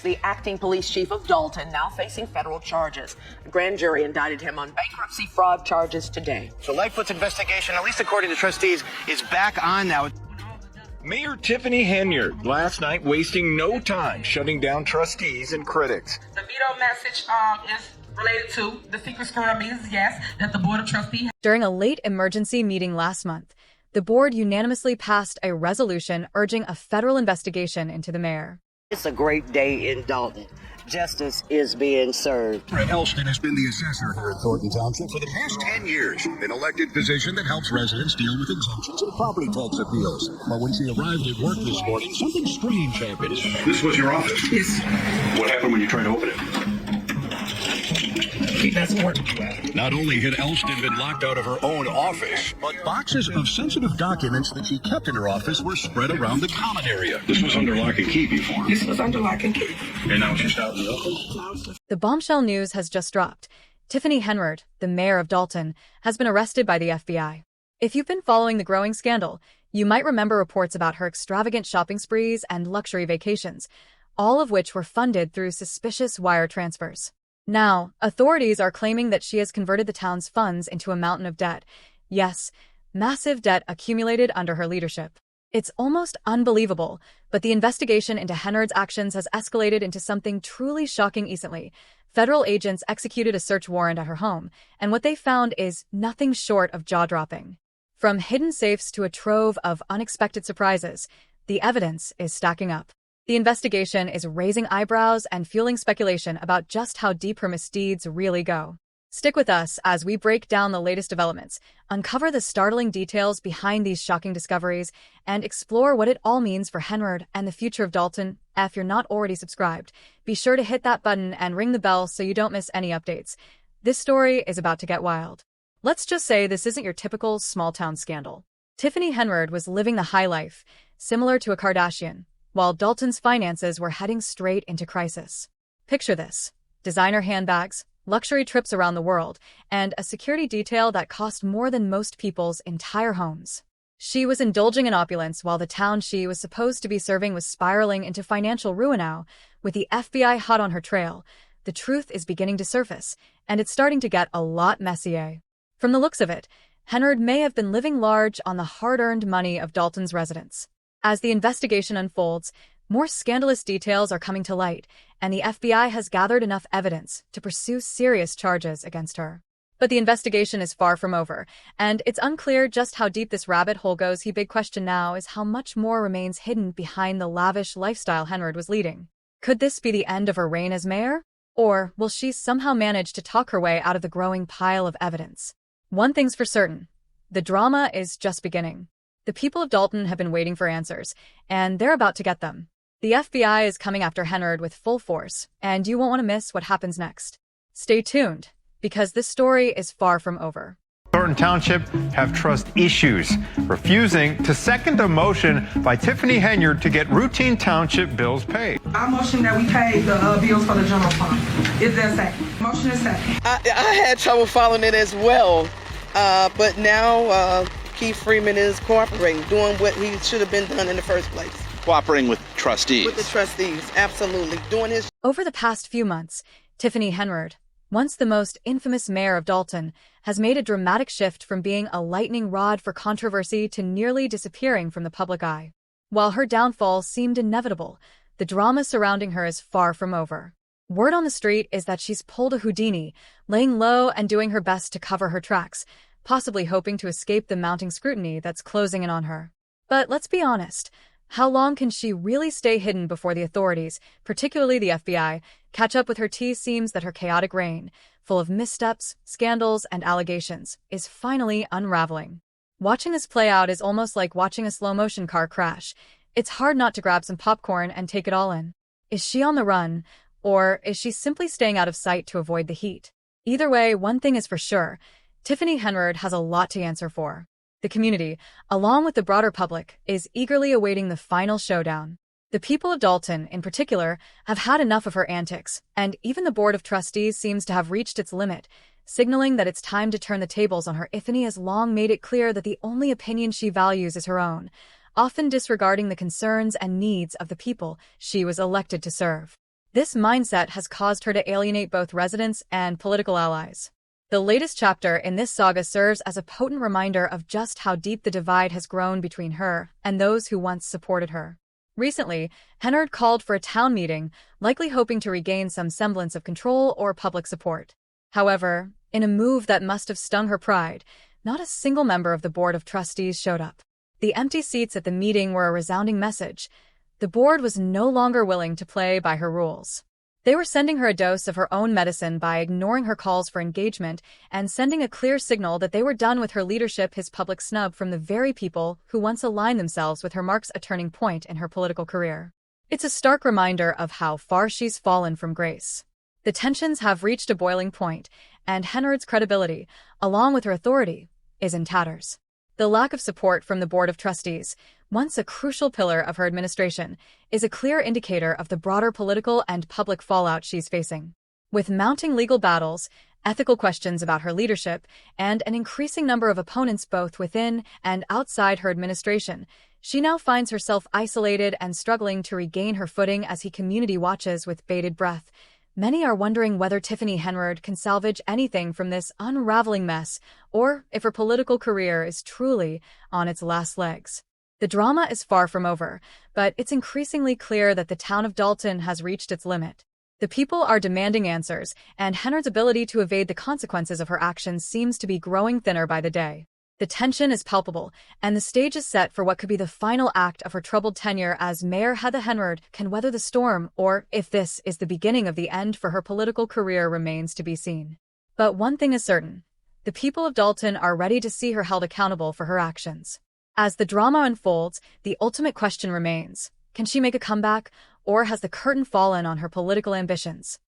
the acting police chief of Dalton, now facing federal charges. A grand jury indicted him on bankruptcy fraud charges today. So Lightfoot's investigation, at least according to trustees, is back on now. Mayor Tiffany Henyard last night wasting no time shutting down trustees and critics. The veto message is related to the secret squirrel means, yes, that the Board of Trustees. During a late emergency meeting last month, the board unanimously passed a resolution urging a federal investigation into the mayor. It's a great day in Dalton. Justice is being served. Elston has been the assessor here at Thornton Township for the past 10 years, an elected position that helps residents deal with exemptions and property tax appeals. But when she arrived at work this morning, something strange happened. This was your office? Yes. What happened when you tried to open it? It doesn't work. Not only had Elston been locked out of her own office, but boxes of sensitive documents that she kept in her office were spread around the common area. This was under lock and key before. This was under lock and key. And now it's just out in the open? The bombshell news has just dropped. Tiffany Henyard, the mayor of Dalton, has been arrested by the FBI. If you've been following the growing scandal, you might remember reports about her extravagant shopping sprees and luxury vacations, all of which were funded through suspicious wire transfers. Now, authorities are claiming that she has converted the town's funds into a mountain of debt. Yes, massive debt accumulated under her leadership. It's almost unbelievable, but the investigation into Henyard's actions has escalated into something truly shocking recently. Federal agents executed a search warrant at her home, and what they found is nothing short of jaw-dropping. From hidden safes to a trove of unexpected surprises, the evidence is stacking up. The investigation is raising eyebrows and fueling speculation about just how deep her misdeeds really go. Stick with us as we break down the latest developments, uncover the startling details behind these shocking discoveries, and explore what it all means for Henyard and the future of Dalton. If you're not already subscribed, be sure to hit that button and ring the bell so you don't miss any updates. This story is about to get wild. Let's just say this isn't your typical small-town scandal. Tiffany Henyard was living the high life, similar to a Kardashian, while Dalton's finances were heading straight into crisis. Picture this: designer handbags, luxury trips around the world, and a security detail that cost more than most people's entire homes. She was indulging in opulence while the town she was supposed to be serving was spiraling into financial ruin now. With the FBI hot on her trail, the truth is beginning to surface, and it's starting to get a lot messier. From the looks of it, Henyard may have been living large on the hard-earned money of Dalton's residents. As the investigation unfolds, more scandalous details are coming to light, and the FBI has gathered enough evidence to pursue serious charges against her. But the investigation is far from over, and it's unclear just how deep this rabbit hole goes. The big question now is how much more remains hidden behind the lavish lifestyle Henyard was leading. Could this be the end of her reign as mayor? Or will she somehow manage to talk her way out of the growing pile of evidence? One thing's for certain: the drama is just beginning. The people of Dalton have been waiting for answers, and they're about to get them. The FBI is coming after Henyard with full force, and you won't want to miss what happens next. Stay tuned, because this story is far from over. Thornton Township have trust issues, refusing to second a motion by Tiffany Henyard to get routine township bills paid. I motion that we pay the bills for the general fund. Is there a second? Motion is second. I had trouble following it as well, but now Keith Freeman is cooperating, doing what he should have been done in the first place. Cooperating with trustees. With the trustees, absolutely. Doing his. Over the past few months, Tiffany Henyard, once the most infamous mayor of Dalton, has made a dramatic shift from being a lightning rod for controversy to nearly disappearing from the public eye. While her downfall seemed inevitable, the drama surrounding her is far from over. Word on the street is that she's pulled a Houdini, laying low and doing her best to cover her tracks, possibly hoping to escape the mounting scrutiny that's closing in on her. But let's be honest, how long can she really stay hidden before the authorities, particularly the FBI, catch up with her? It seems that her chaotic reign, full of missteps, scandals, and allegations, is finally unraveling. Watching this play out is almost like watching a slow-motion car crash. It's hard not to grab some popcorn and take it all in. Is she on the run, or is she simply staying out of sight to avoid the heat? Either way, one thing is for sure: Tiffany Henyard has a lot to answer for. The community, along with the broader public, is eagerly awaiting the final showdown. The people of Dalton, in particular, have had enough of her antics, and even the Board of Trustees seems to have reached its limit, signaling that it's time to turn the tables on her. Tiffany has long made it clear that the only opinion she values is her own, often disregarding the concerns and needs of the people she was elected to serve. This mindset has caused her to alienate both residents and political allies. The latest chapter in this saga serves as a potent reminder of just how deep the divide has grown between her and those who once supported her. Recently, Henyard called for a town meeting, likely hoping to regain some semblance of control or public support. However, in a move that must have stung her pride, not a single member of the Board of Trustees showed up. The empty seats at the meeting were a resounding message. The board was no longer willing to play by her rules. They were sending her a dose of her own medicine by ignoring her calls for engagement and sending a clear signal that they were done with her leadership, his public snub from the very people who once aligned themselves with her marks a turning point in her political career. It's a stark reminder of how far she's fallen from grace. The tensions have reached a boiling point, and Henyard's credibility, along with her authority, is in tatters. The lack of support from the Board of Trustees, once a crucial pillar of her administration, is a clear indicator of the broader political and public fallout she's facing. With mounting legal battles, ethical questions about her leadership, and an increasing number of opponents both within and outside her administration, she now finds herself isolated and struggling to regain her footing as he community watches with bated breath. Many are wondering whether Tiffany Henyard can salvage anything from this unraveling mess, or if her political career is truly on its last legs. The drama is far from over, but it's increasingly clear that the town of Dalton has reached its limit. The people are demanding answers, and Henyard's ability to evade the consequences of her actions seems to be growing thinner by the day. The tension is palpable, and the stage is set for what could be the final act of her troubled tenure as Mayor Heather Henyard can weather the storm, or if this is the beginning of the end for her political career remains to be seen. But one thing is certain. The people of Dalton are ready to see her held accountable for her actions. As the drama unfolds, the ultimate question remains, can she make a comeback, or has the curtain fallen on her political ambitions?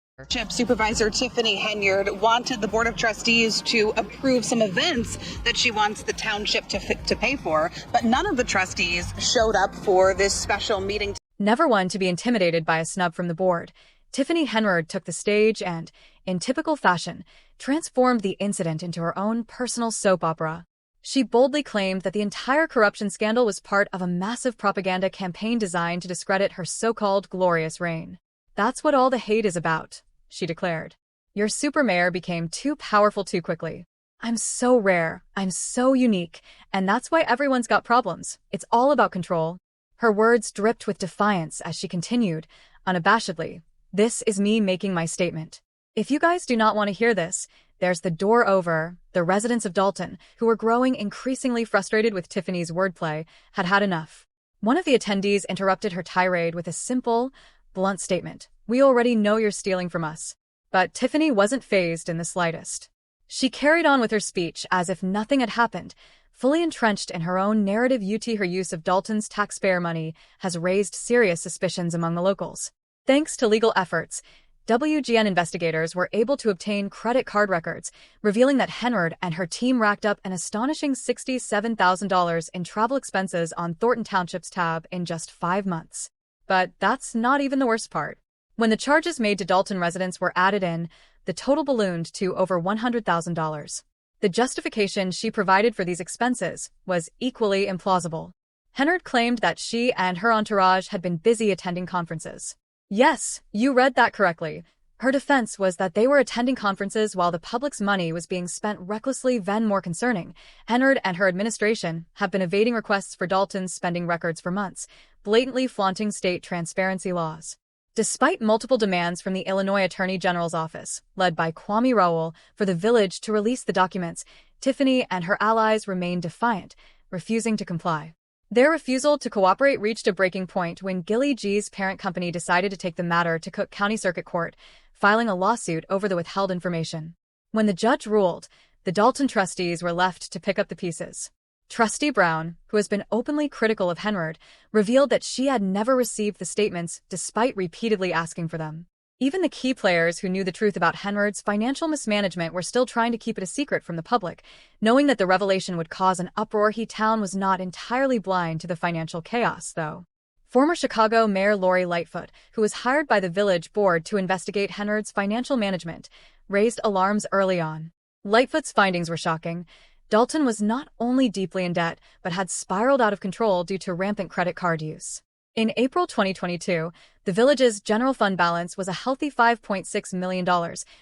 Supervisor Tiffany Henyard wanted the Board of Trustees to approve some events that she wants the township to pay for, but none of the trustees showed up for this special meeting. Never one to be intimidated by a snub from the board, Tiffany Henyard took the stage and, in typical fashion, transformed the incident into her own personal soap opera. She boldly claimed that the entire corruption scandal was part of a massive propaganda campaign designed to discredit her so-called glorious reign. That's what all the hate is about, she declared. Your super mayor became too powerful too quickly. I'm so rare, I'm so unique, and that's why everyone's got problems. It's all about control. Her words dripped with defiance as she continued, unabashedly, this is me making my statement. If you guys do not want to hear this, there's the door over. The residents of Dalton, who were growing increasingly frustrated with Tiffany's wordplay, had had enough. One of the attendees interrupted her tirade with a simple, blunt statement. We already know you're stealing from us. But Tiffany wasn't fazed in the slightest. She carried on with her speech as if nothing had happened, fully entrenched in her own narrative. Her use of Dalton's taxpayer money has raised serious suspicions among the locals. Thanks to legal efforts, WGN investigators were able to obtain credit card records, revealing that Henyard and her team racked up an astonishing $67,000 in travel expenses on Thornton Township's tab in just 5 months. But that's not even the worst part. When the charges made to Dalton residents were added in, the total ballooned to over $100,000. The justification she provided for these expenses was equally implausible. Henyard claimed that she and her entourage had been busy attending conferences. Yes, you read that correctly. Her defense was that they were attending conferences while the public's money was being spent recklessly. Then, more concerning, Henyard and her administration have been evading requests for Dalton's spending records for months, blatantly flaunting state transparency laws. Despite multiple demands from the Illinois Attorney General's office, led by Kwame Raoul, for the village to release the documents, Tiffany and her allies remained defiant, refusing to comply. Their refusal to cooperate reached a breaking point when Gilly G's parent company decided to take the matter to Cook County Circuit Court, filing a lawsuit over the withheld information. When the judge ruled, the Dalton trustees were left to pick up the pieces. Trustee Brown, who has been openly critical of Henyard, revealed that she had never received the statements despite repeatedly asking for them. Even the key players who knew the truth about Henyard's financial mismanagement were still trying to keep it a secret from the public, knowing that the revelation would cause an uproar. Town was not entirely blind to the financial chaos, though. Former Chicago Mayor Lori Lightfoot, who was hired by the village board to investigate Henyard's financial management, raised alarms early on. Lightfoot's findings were shocking. Dalton was not only deeply in debt, but had spiraled out of control due to rampant credit card use. In April 2022, the village's general fund balance was a healthy $5.6 million,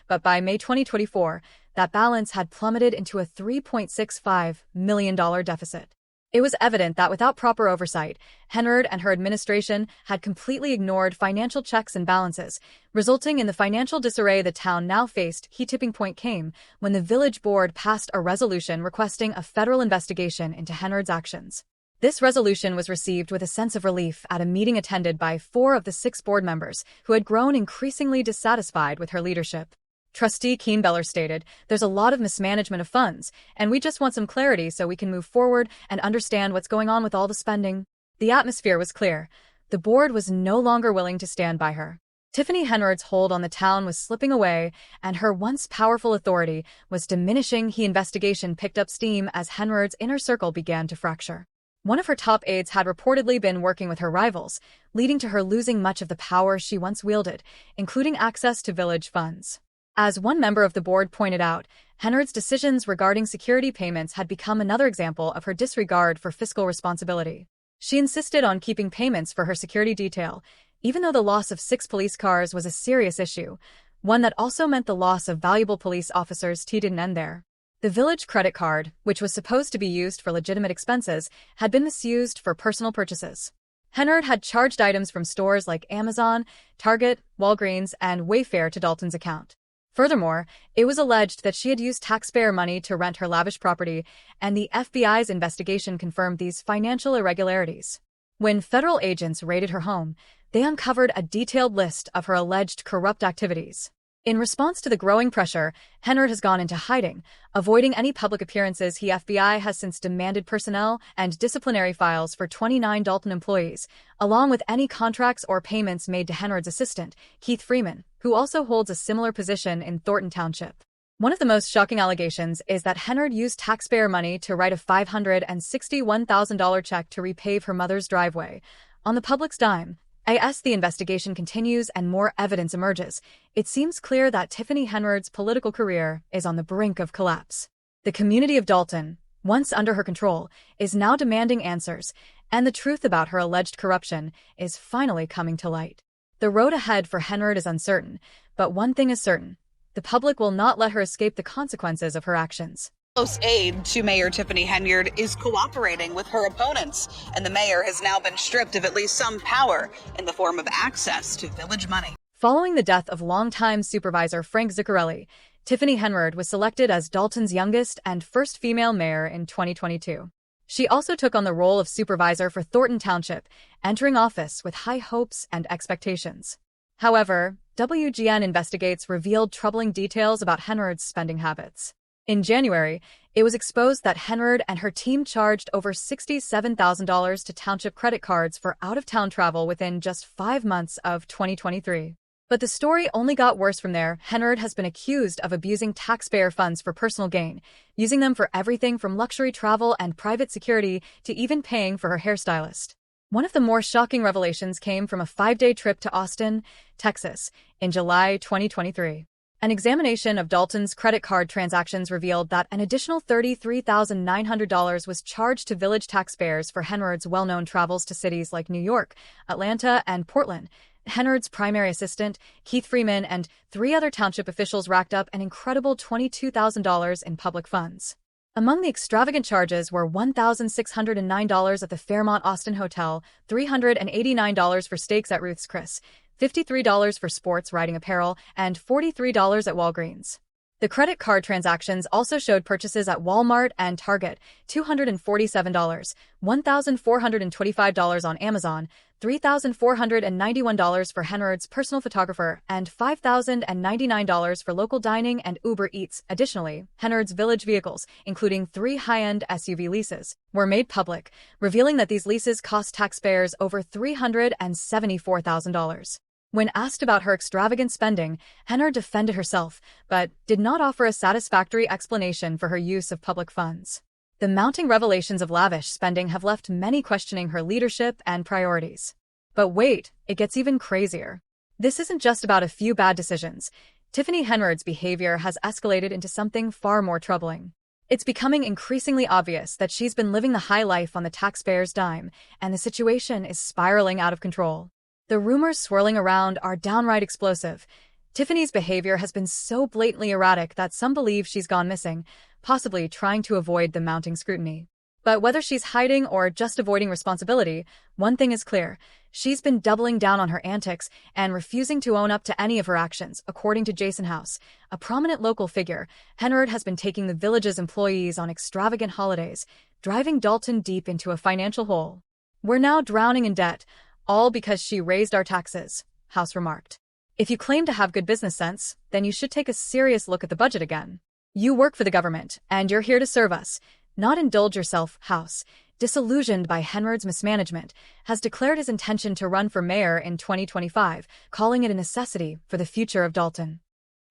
but by May 2024, that balance had plummeted into a $3.65 million deficit. It was evident that without proper oversight, Henyard and her administration had completely ignored financial checks and balances, resulting in the financial disarray the town now faced. Key tipping point came when the village board passed a resolution requesting a federal investigation into Henyard's actions. This resolution was received with a sense of relief at a meeting attended by 4 of the 6 board members who had grown increasingly dissatisfied with her leadership. Trustee Keenbeller stated, "There's a lot of mismanagement of funds, and we just want some clarity so we can move forward and understand what's going on with all the spending." The atmosphere was clear. The board was no longer willing to stand by her. Tiffany Henyard's hold on the town was slipping away, and her once powerful authority was diminishing. The investigation picked up steam as Henyard's inner circle began to fracture. One of her top aides had reportedly been working with her rivals, leading to her losing much of the power she once wielded, including access to village funds. As one member of the board pointed out, Henyard's decisions regarding security payments had become another example of her disregard for fiscal responsibility. She insisted on keeping payments for her security detail, even though the loss of 6 police cars was a serious issue, one that also meant the loss of valuable police officers. Didn't end there. The village credit card, which was supposed to be used for legitimate expenses, had been misused for personal purchases. Henyard had charged items from stores like Amazon, Target, Walgreens, and Wayfair to Dalton's account. Furthermore, it was alleged that she had used taxpayer money to rent her lavish property, and the FBI's investigation confirmed these financial irregularities. When federal agents raided her home, they uncovered a detailed list of her alleged corrupt activities. In response to the growing pressure, Henyard has gone into hiding, avoiding any public appearances. The FBI has since demanded personnel and disciplinary files for 29 Dalton employees, along with any contracts or payments made to Henyard's assistant, Keith Freeman, who also holds a similar position in Thornton Township. One of the most shocking allegations is that Henyard used taxpayer money to write a $561,000 check to repave her mother's driveway, on the public's dime. As the investigation continues and more evidence emerges, it seems clear that Tiffany Henyard's political career is on the brink of collapse. The community of Dalton, once under her control, is now demanding answers, and the truth about her alleged corruption is finally coming to light. The road ahead for Henyard is uncertain, but one thing is certain: the public will not let her escape the consequences of her actions. Close aide to Mayor Tiffany Henyard is cooperating with her opponents, and the mayor has now been stripped of at least some power in the form of access to village money. Following the death of longtime supervisor Frank Zuccarelli, Tiffany Henyard was selected as Dalton's youngest and first female mayor in 2022. She also took on the role of supervisor for Thornton Township, entering office with high hopes and expectations. However, WGN Investigates revealed troubling details about Henyard's spending habits. In January, it was exposed that Henyard and her team charged over $67,000 to township credit cards for out-of-town travel within just 5 months of 2023. But the story only got worse from there. Henyard has been accused of abusing taxpayer funds for personal gain, using them for everything from luxury travel and private security to even paying for her hairstylist. One of the more shocking revelations came from a 5-day trip to Austin, Texas, in July 2023. An examination of Dalton's credit card transactions revealed that an additional $33,900 was charged to village taxpayers for Henyard's well-known travels to cities like New York, Atlanta, and Portland. Henyard's primary assistant, Keith Freeman, and 3 other township officials racked up an incredible $22,000 in public funds. Among the extravagant charges were $1,609 at the Fairmont Austin Hotel, $389 for steaks at Ruth's Chris, $53 for sports riding apparel, and $43 at Walgreens. The credit card transactions also showed purchases at Walmart and Target, $247, $1,425 on Amazon, $3,491 for Henyard's personal photographer, and $5,099 for local dining and Uber Eats. Additionally, Henyard's village vehicles, including 3 high-end SUV leases, were made public, revealing that these leases cost taxpayers over $374,000. When asked about her extravagant spending, Henyard defended herself, but did not offer a satisfactory explanation for her use of public funds. The mounting revelations of lavish spending have left many questioning her leadership and priorities. But wait, it gets even crazier. This isn't just about a few bad decisions. Tiffany Henyard's behavior has escalated into something far more troubling. It's becoming increasingly obvious that she's been living the high life on the taxpayers' dime, and the situation is spiraling out of control. The rumors swirling around are downright explosive. Tiffany's behavior has been so blatantly erratic that some believe she's gone missing, possibly trying to avoid the mounting scrutiny. But whether she's hiding or just avoiding responsibility, one thing is clear. She's been doubling down on her antics and refusing to own up to any of her actions, according to Jason House, a prominent local figure. Henyard has been taking the village's employees on extravagant holidays, driving Dalton deep into a financial hole. "We're now drowning in debt, all because she raised our taxes," House remarked. "If you claim to have good business sense, then you should take a serious look at the budget again. You work for the government, and you're here to serve us, not indulge yourself." House, disillusioned by Henyard's mismanagement, has declared his intention to run for mayor in 2025, calling it a necessity for the future of Dalton.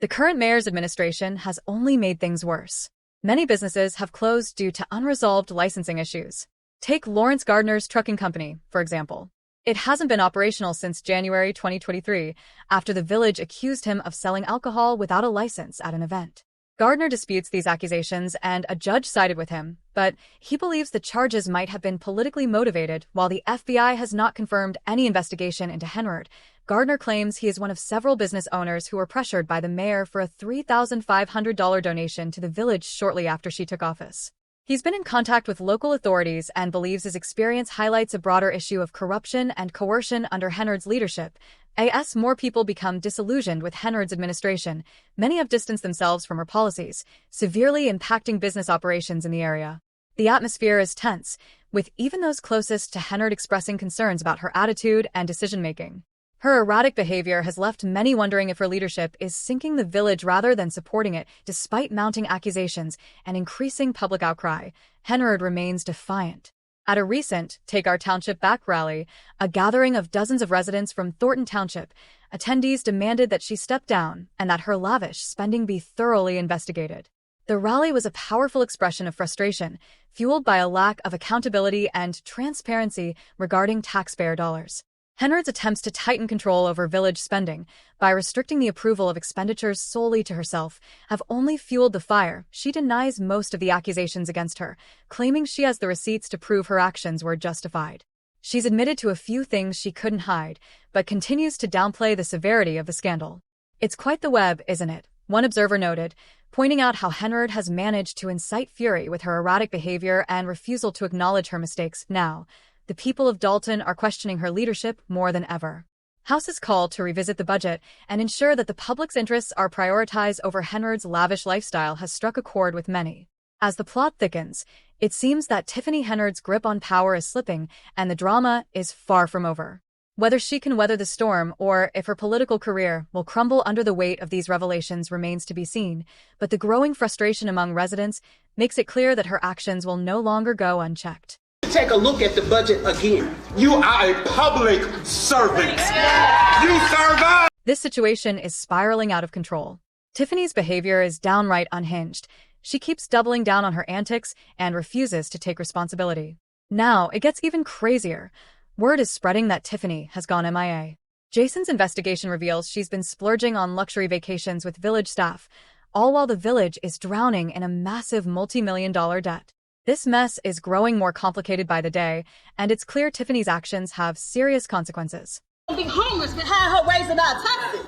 The current mayor's administration has only made things worse. Many businesses have closed due to unresolved licensing issues. Take Lawrence Gardner's trucking company, for example. It hasn't been operational since January 2023, after the village accused him of selling alcohol without a license at an event. Gardner disputes these accusations, and a judge sided with him, but he believes the charges might have been politically motivated. While the FBI has not confirmed any investigation into Henyard, Gardner claims he is one of several business owners who were pressured by the mayor for a $3,500 donation to the village shortly after she took office. He's been in contact with local authorities and believes his experience highlights a broader issue of corruption and coercion under Henyard's leadership. As more people become disillusioned with Henyard's administration, many have distanced themselves from her policies, severely impacting business operations in the area. The atmosphere is tense, with even those closest to Henyard expressing concerns about her attitude and decision-making. Her erratic behavior has left many wondering if her leadership is sinking the village rather than supporting it. Despite mounting accusations and increasing public outcry, Henyard remains defiant. At a recent Take Our Township Back rally, a gathering of dozens of residents from Thornton Township, attendees demanded that she step down and that her lavish spending be thoroughly investigated. The rally was a powerful expression of frustration, fueled by a lack of accountability and transparency regarding taxpayer dollars. Henyard's attempts to tighten control over village spending by restricting the approval of expenditures solely to herself have only fueled the fire. She denies most of the accusations against her, claiming she has the receipts to prove her actions were justified. She's admitted to a few things she couldn't hide, but continues to downplay the severity of the scandal. "It's quite the web, isn't it?" one observer noted, pointing out how Henyard has managed to incite fury with her erratic behavior and refusal to acknowledge her mistakes. Now, the people of Dalton are questioning her leadership more than ever. House's call to revisit the budget and ensure that the public's interests are prioritized over Henyard's lavish lifestyle has struck a chord with many. As the plot thickens, it seems that Tiffany Henyard's grip on power is slipping, and the drama is far from over. Whether she can weather the storm or if her political career will crumble under the weight of these revelations remains to be seen, but the growing frustration among residents makes it clear that her actions will no longer go unchecked. Take a look at the budget again. You are a public servant. You serve us. This situation is spiraling out of control. Tiffany's behavior is downright unhinged. She keeps doubling down on her antics and refuses to take responsibility. Now, it gets even crazier. Word is spreading that Tiffany has gone MIA. Jason's investigation reveals she's been splurging on luxury vacations with village staff, all while the village is drowning in a massive multi-million-dollar debt. This mess is growing more complicated by the day, and it's clear Tiffany's actions have serious consequences. Be homeless behind her raising our taxes.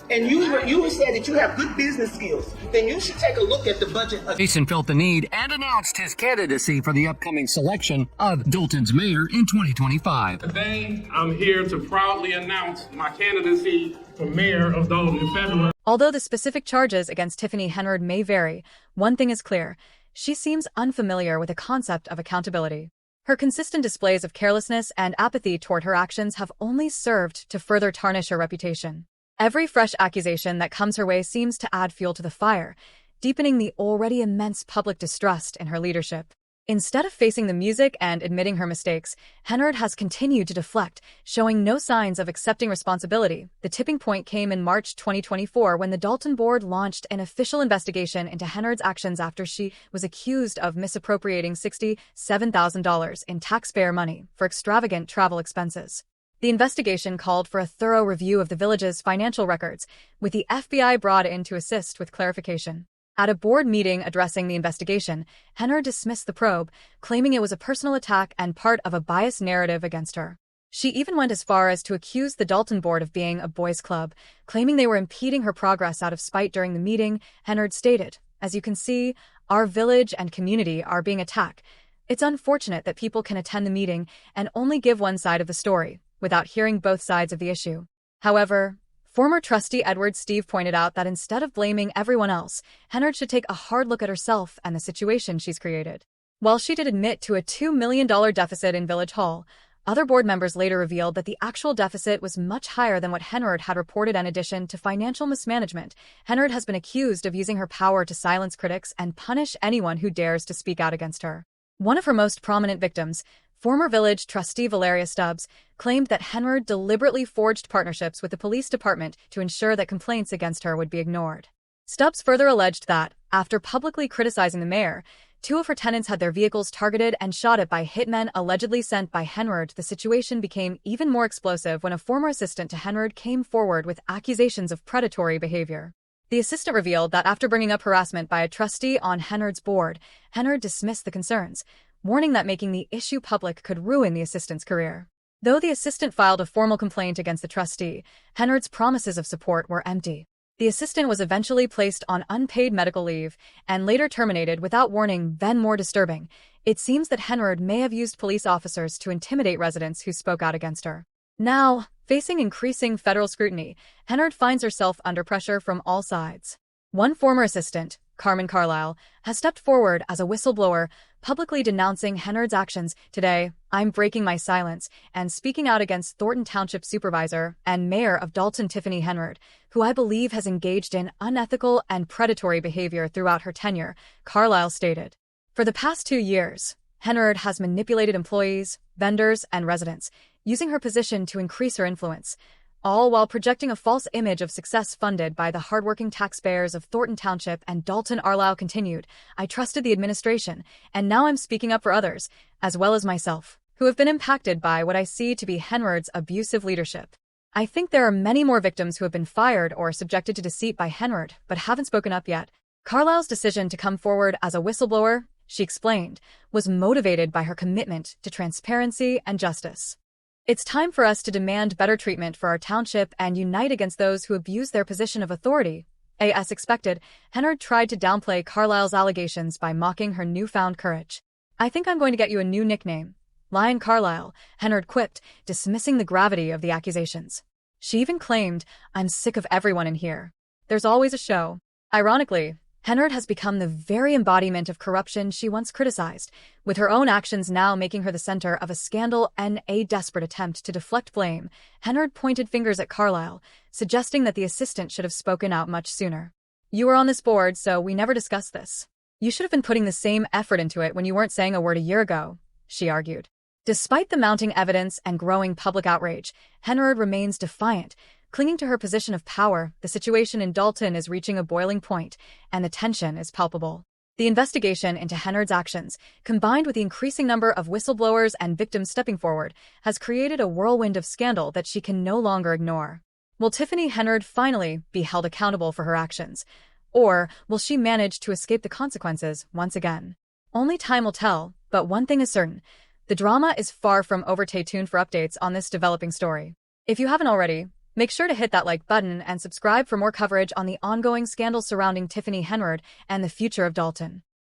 And you said that you have good business skills. Then you should take a look at the budget. Jason felt the need and announced his candidacy for the upcoming selection of Dalton's mayor in 2025. Today, I'm here to proudly announce my candidacy for mayor of Dalton in February. Although the specific charges against Tiffany Henyard may vary, one thing is clear. She seems unfamiliar with the concept of accountability. Her consistent displays of carelessness and apathy toward her actions have only served to further tarnish her reputation. Every fresh accusation that comes her way seems to add fuel to the fire, deepening the already immense public distrust in her leadership. Instead of facing the music and admitting her mistakes, Henyard has continued to deflect, showing no signs of accepting responsibility. The tipping point came in March 2024 when the Dalton board launched an official investigation into Henyard's actions after she was accused of misappropriating $67,000 in taxpayer money for extravagant travel expenses. The investigation called for a thorough review of the village's financial records, with the FBI brought in to assist with clarification. At a board meeting addressing the investigation, Henyard dismissed the probe, claiming it was a personal attack and part of a biased narrative against her. She even went as far as to accuse the Dalton board of being a boys' club, claiming they were impeding her progress out of spite during the meeting. Henyard stated, "As you can see, our village and community are being attacked. It's unfortunate that people can attend the meeting and only give one side of the story, without hearing both sides of the issue." However, former trustee Edward Steve pointed out that instead of blaming everyone else, Henyard should take a hard look at herself and the situation she's created. While she did admit to a $2 million deficit in Village Hall, other board members later revealed that the actual deficit was much higher than what Henyard had reported. In addition to financial mismanagement, Henyard has been accused of using her power to silence critics and punish anyone who dares to speak out against her. One of her most prominent victims, former village trustee Valeria Stubbs, claimed that Henyard deliberately forged partnerships with the police department to ensure that complaints against her would be ignored. Stubbs further alleged that, after publicly criticizing the mayor, 2 of her tenants had their vehicles targeted and shot at by hitmen allegedly sent by Henyard. The situation became even more explosive when a former assistant to Henyard came forward with accusations of predatory behavior. The assistant revealed that after bringing up harassment by a trustee on Henyard's board, Henyard dismissed the concerns, warning that making the issue public could ruin the assistant's career. Though the assistant filed a formal complaint against the trustee, Henyard's promises of support were empty. The assistant was eventually placed on unpaid medical leave and later terminated without warning. Then, more disturbing, it seems that Henyard may have used police officers to intimidate residents who spoke out against her. Now, facing increasing federal scrutiny, Henyard finds herself under pressure from all sides. One former assistant, Carmen Carlisle, has stepped forward as a whistleblower, publicly denouncing Henyard's actions. "Today, I'm breaking my silence and speaking out against Thornton Township Supervisor and Mayor of Dalton Tiffany Henyard, who I believe has engaged in unethical and predatory behavior throughout her tenure," Carlisle stated. For the past 2 years, Henyard has manipulated employees, vendors, and residents, using her position to increase her influence, all while projecting a false image of success funded by the hardworking taxpayers of Thornton Township and Dalton. Arlisle continued, "I trusted the administration, and now I'm speaking up for others, as well as myself, who have been impacted by what I see to be Henyard's abusive leadership. I think there are many more victims who have been fired or subjected to deceit by Henyard, but haven't spoken up yet." Carlisle's decision to come forward as a whistleblower, she explained, was motivated by her commitment to transparency and justice. "It's time for us to demand better treatment for our township and unite against those who abuse their position of authority." As expected, Henyard tried to downplay Carlisle's allegations by mocking her newfound courage. "I think I'm going to get you a new nickname, Lion Carlisle," Henyard quipped, dismissing the gravity of the accusations. She even claimed, "I'm sick of everyone in here. There's always a show." Ironically, Henyard has become the very embodiment of corruption she once criticized, with her own actions now making her the center of a scandal and a desperate attempt to deflect blame. Henyard pointed fingers at Carlisle, suggesting that the assistant should have spoken out much sooner. "You were on this board, so we never discussed this. You should have been putting the same effort into it when you weren't saying a word a year ago," she argued. Despite the mounting evidence and growing public outrage, Henyard remains defiant, clinging to her position of power. The situation in Dalton is reaching a boiling point, and the tension is palpable. The investigation into Henyard's actions, combined with the increasing number of whistleblowers and victims stepping forward, has created a whirlwind of scandal that she can no longer ignore. Will Tiffany Henyard finally be held accountable for her actions? Or will she manage to escape the consequences once again? Only time will tell, but one thing is certain. The drama is far from over. Stay tuned for updates on this developing story. If you haven't already, make sure to hit that like button and subscribe for more coverage on the ongoing scandal surrounding Tiffany Henyard and the future of Dalton.